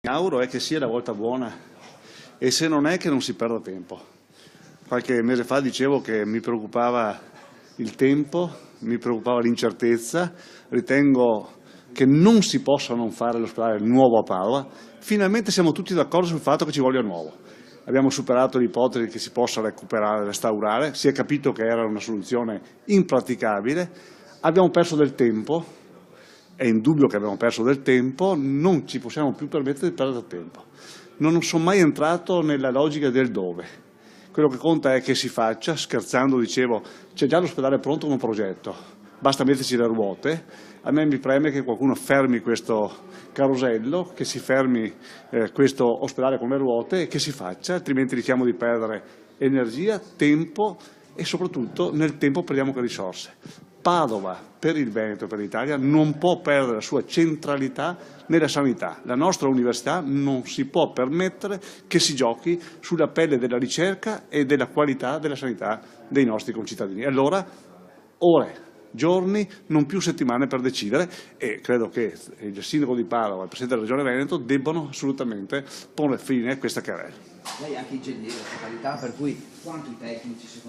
Auguro è che sia la volta buona e se non è che non si perda tempo. Qualche mese fa dicevo che mi preoccupava il tempo, mi preoccupava l'incertezza, ritengo che non si possa non fare l'ospedale nuovo a Padova. Finalmente siamo tutti d'accordo sul fatto che ci voglia nuovo. Abbiamo superato l'ipotesi che si possa recuperare, restaurare, si è capito che era una soluzione impraticabile, abbiamo perso del tempo. È indubbio che abbiamo perso del tempo, non ci possiamo più permettere di perdere tempo. Non sono mai entrato nella logica del dove. Quello che conta è che si faccia, scherzando dicevo, c'è già l'ospedale pronto con un progetto, basta metterci le ruote. A me mi preme che qualcuno fermi questo carosello, che si fermi questo ospedale con le ruote e che si faccia, altrimenti rischiamo di perdere energia, tempo e soprattutto nel tempo perdiamo anche risorse. Padova, per il Veneto e per l'Italia, non può perdere la sua centralità nella sanità. La nostra università non si può permettere che si giochi sulla pelle della ricerca e della qualità della sanità dei nostri concittadini. Allora, ore, giorni, non più settimane per decidere e credo che il sindaco di Padova e il presidente della Regione Veneto debbano assolutamente porre fine a questa querela. Lei è anche ingegnere di qualità, per cui quanto i tecnici secondo